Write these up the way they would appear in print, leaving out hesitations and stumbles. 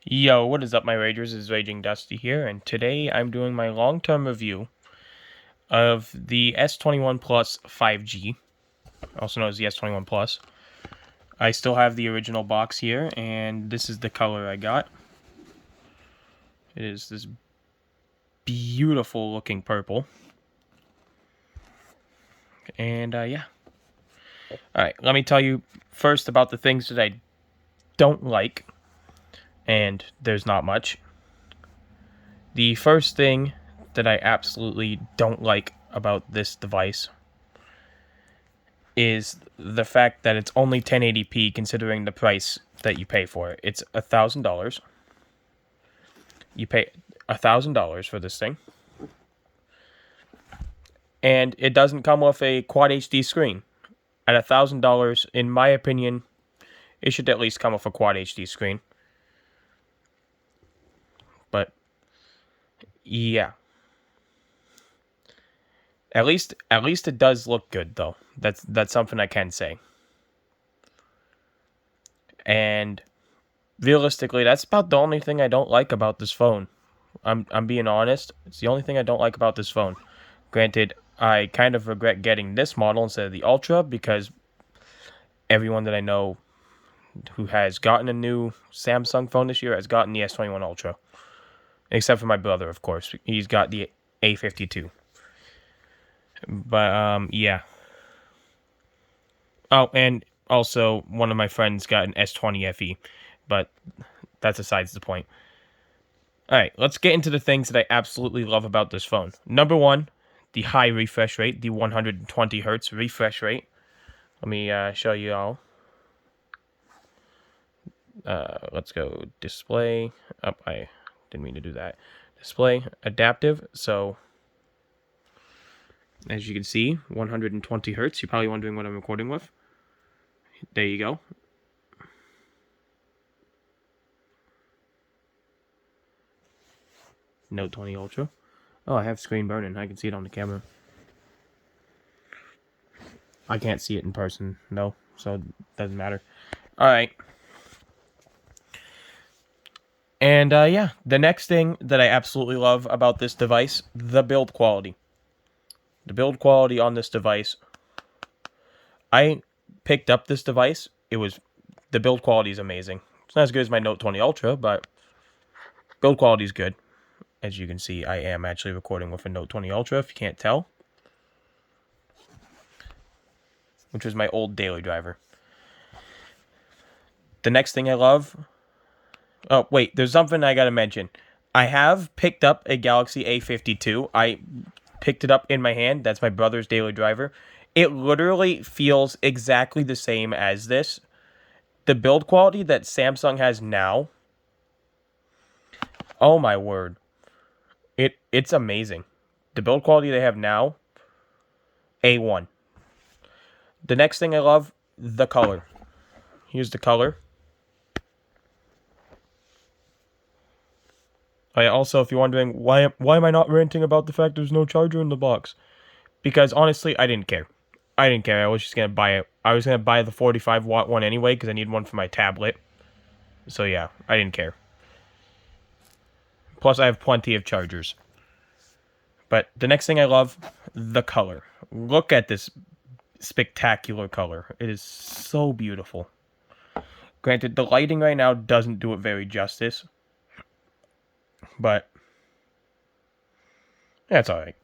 Yo, what is up, my Ragers? It's Raging Dusty here, and today I'm doing my long-term review of the S21 Plus 5G, also known as the S21 Plus. I still have the original box here, and this is the color I got. It is this beautiful-looking purple. And, yeah. Alright, let me tell you first about the things that I don't like, and there's not much. The first thing that I absolutely don't like about this device is the fact that it's only 1080p considering the price that you pay for it. It's $1,000. You pay $1,000 for this thing. And it doesn't come with a Quad HD screen. At $1,000, in my opinion, it should at least come with a Quad HD screen. But yeah. At least it does look good though. That's something I can say. And realistically, that's about the only thing I don't like about this phone. I'm being honest. It's the only thing I don't like about this phone. Granted, I kind of regret getting this model instead of the Ultra because everyone that I know who has gotten a new Samsung phone this year has gotten the S21 Ultra. Except for my brother, of course. He's got the A52. But, yeah. Oh, and also, one of my friends got an S20 FE. But that's besides the point. Alright, let's get into the things that I absolutely love about this phone. Number one, the high refresh rate, the 120 hertz refresh rate. Let me show you all. Let's go display. Oh, I didn't mean to do that. Display, adaptive. So, as you can see, 120 hertz. You're probably wondering what I'm recording with. There you go. Note 20 Ultra. Oh, I have screen burning. I can see it on the camera. I can't see it in person, no, so it doesn't matter. Alright. And, yeah, the next thing that I absolutely love about this device, the build quality. The build quality on this device. I picked up this device. The build quality is amazing. It's not as good as my Note 20 Ultra, but build quality is good. As you can see, I am actually recording with a Note 20 Ultra, if you can't tell. Which was my old daily driver. The next thing I love... Oh, wait, there's something I gotta mention. I have picked up a Galaxy A52. I picked it up in my hand. That's my brother's daily driver. It literally feels exactly the same as this. The build quality that Samsung has now... Oh my word. It's amazing. The build quality they have now... A1. The next thing I love, the color. Here's the color. Also, if you're wondering, why am I not ranting about the fact there's no charger in the box? Because, honestly, I didn't care. I didn't care. I was just going to buy it. I was going to buy the 45-watt one anyway, because I need one for my tablet. So, yeah, I didn't care. Plus, I have plenty of chargers. But the next thing I love, the color. Look at this spectacular color. It is so beautiful. Granted, the lighting right now doesn't do it very justice. But that's alright.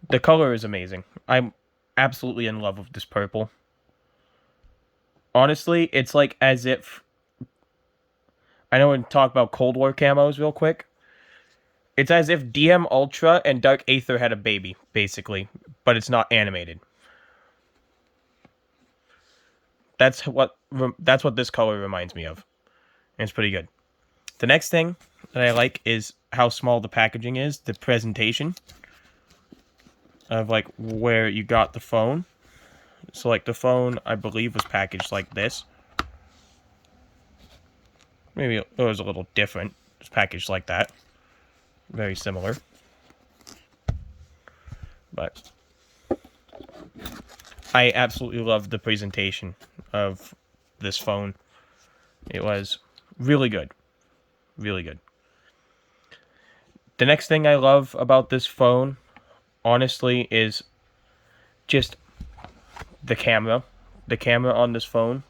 The color is amazing. I'm absolutely in love with this purple. Honestly, it's like as if... I know we're going to talk about Cold War camos real quick. It's as if DM Ultra and Dark Aether had a baby, basically. But it's not animated. That's what this color reminds me of. And it's pretty good. The next thing that I like is how small the packaging is, the presentation of like where you got the phone. So like the phone, I believe, was packaged like this. Maybe it was a little different. It was packaged like that. Very similar. But I absolutely love the presentation of this phone. It was really good. Really good. The next thing I love about this phone, honestly, is just the camera. The camera on this phone.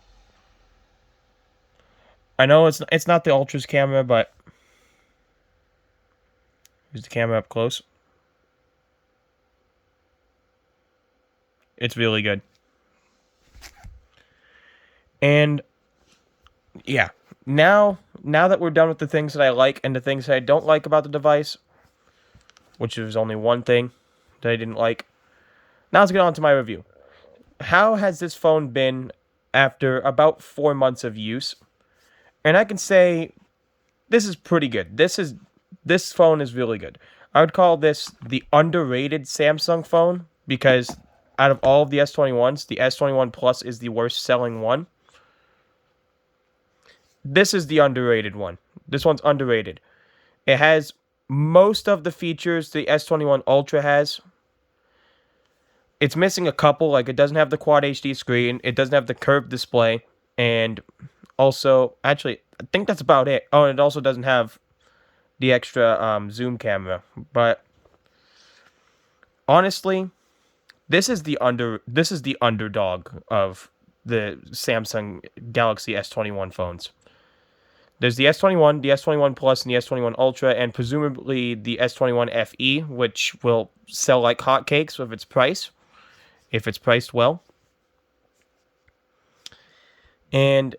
I know it's not the Ultra's camera, but here's the camera up close. It's really good. And yeah, now that we're done with the things that I like and the things that I don't like about the device, which is only one thing that I didn't like, now let's get on to my review. How has this phone been after about 4 months of use? And I can say this is pretty good. This phone is really good. I would call this the underrated Samsung phone because out of all of the S21s, the S21 Plus is the worst selling one. This is the underrated one. This one's underrated. It has most of the features the S21 Ultra has. It's missing a couple, like it doesn't have the Quad HD screen, it doesn't have the curved display, and also, actually, I think that's about it. Oh, and it also doesn't have the extra zoom camera. But honestly, this is the underdog of the Samsung Galaxy S21 phones. There's the S21, the S21 Plus, and the S21 Ultra, and presumably the S21 FE, which will sell like hotcakes with its price, if it's priced well. And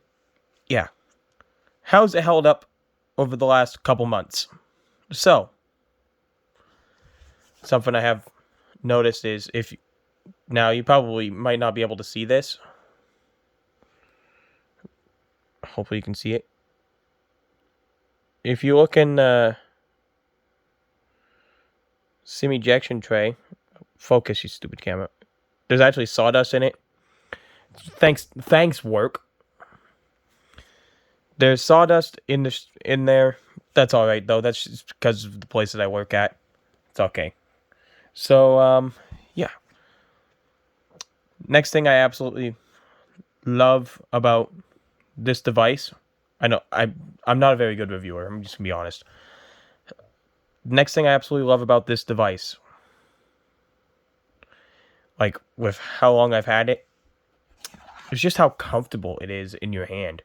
yeah, how's it held up over the last couple months? So, something I have noticed is now you probably might not be able to see this. Hopefully you can see it. If you look in SIM ejection tray, focus, you stupid camera. There's actually sawdust in it. Thanks work. There's sawdust in there. That's all right though. That's just because of the place that I work at. It's okay. So yeah. Next thing I absolutely love about this device. I know I'm not a very good reviewer. I'm just gonna be honest. Next thing I absolutely love about this device, like with how long I've had it, is just how comfortable it is in your hand.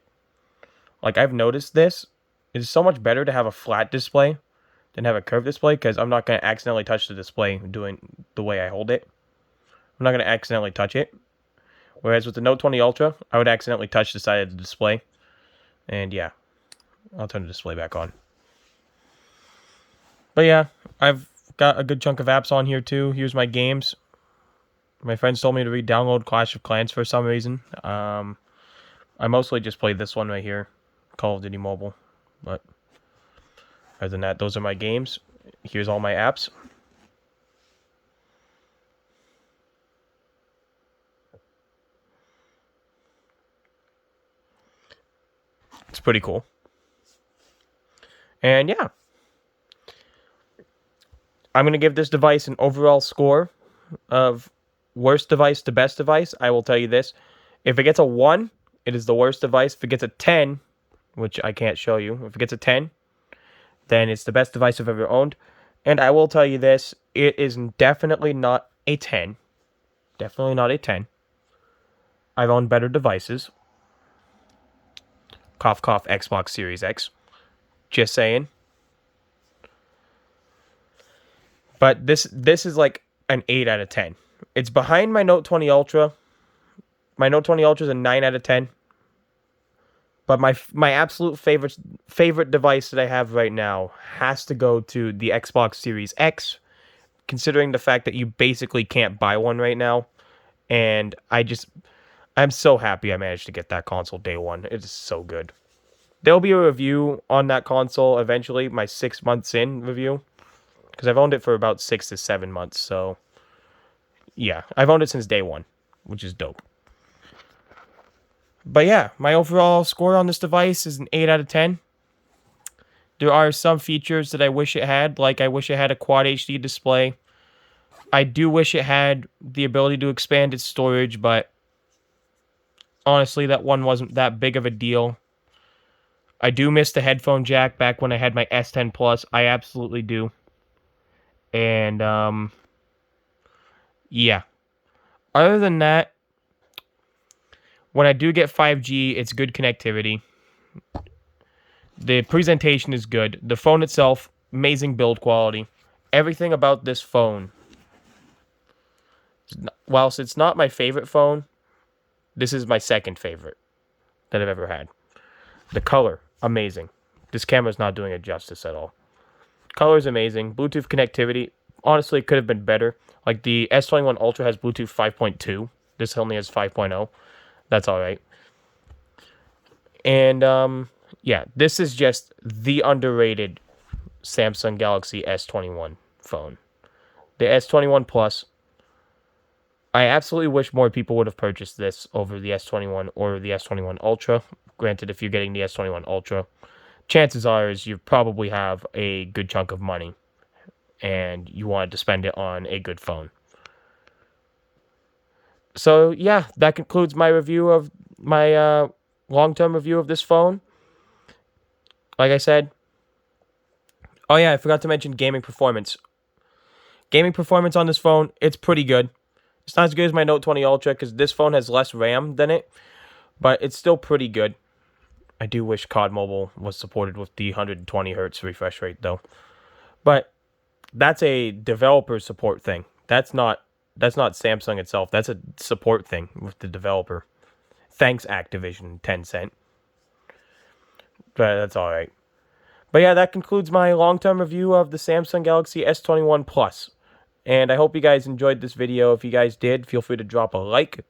Like I've noticed this. It's so much better to have a flat display than have a curved display because I'm not going to accidentally touch the display doing the way I hold it. I'm not going to accidentally touch it. Whereas with the Note 20 Ultra, I would accidentally touch the side of the display. And yeah, I'll turn the display back on. But yeah, I've got a good chunk of apps on here too. Here's my games. My friends told me to re-download Clash of Clans for some reason. I mostly just played this one right here, Call of Duty Mobile. But other than that, those are my games. Here's all my apps. It's pretty cool. And yeah, I'm going to give this device an overall score of worst device to best device. I will tell you this. If it gets a 1, it is the worst device. If it gets a 10, which I can't show you, if it gets a 10, then it's the best device I've ever owned. And I will tell you this, it is definitely not a 10. Definitely not a 10. I've owned better devices. Cough, cough, Xbox Series X. Just saying. But this is like an 8 out of 10. It's behind my Note 20 Ultra. My Note 20 Ultra is a 9 out of 10. But my absolute favorite device that I have right now has to go to the Xbox Series X, considering the fact that you basically can't buy one right now. And I'm so happy I managed to get that console day one. It is so good. There'll be a review on that console eventually, my 6 months in review, because I've owned it for about 6 to 7 months. So yeah, I've owned it since day one, which is dope. But yeah, my overall score on this device is an 8 out of 10. There are some features that I wish it had, like I wish it had a Quad HD display. I do wish it had the ability to expand its storage, but honestly, that one wasn't that big of a deal. I do miss the headphone jack back when I had my S10 Plus. I absolutely do. And, yeah. Other than that, when I do get 5G, it's good connectivity. The presentation is good. The phone itself, amazing build quality. Everything about this phone, whilst it's not my favorite phone, this is my second favorite that I've ever had. The color, amazing. This camera's not doing it justice at all. Color's amazing. Bluetooth connectivity, honestly, it could have been better. Like the S21 Ultra has Bluetooth 5.2. This only has 5.0. That's all right. And yeah, this is just the underrated Samsung Galaxy S21 phone. The S21 Plus, I absolutely wish more people would have purchased this over the S21 or the S21 Ultra. Granted, if you're getting the S21 Ultra, chances are is you probably have a good chunk of money and you wanted to spend it on a good phone. So yeah, that concludes my review of my long-term review of this phone. Like I said, oh yeah, I forgot to mention gaming performance. Gaming performance on this phone, it's pretty good. It's not as good as my Note 20 Ultra because this phone has less RAM than it, but it's still pretty good. I do wish COD Mobile was supported with the 120 hertz refresh rate though. But that's a developer support thing. That's not Samsung itself. That's a support thing with the developer. Thanks Activision, Tencent. But that's all right. But yeah, that concludes my long-term review of the Samsung Galaxy S21 Plus. And I hope you guys enjoyed this video. If you guys did, feel free to drop a like.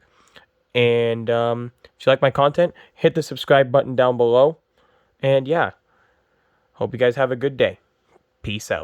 And if you like my content, hit the subscribe button down below. And yeah, hope you guys have a good day. Peace out.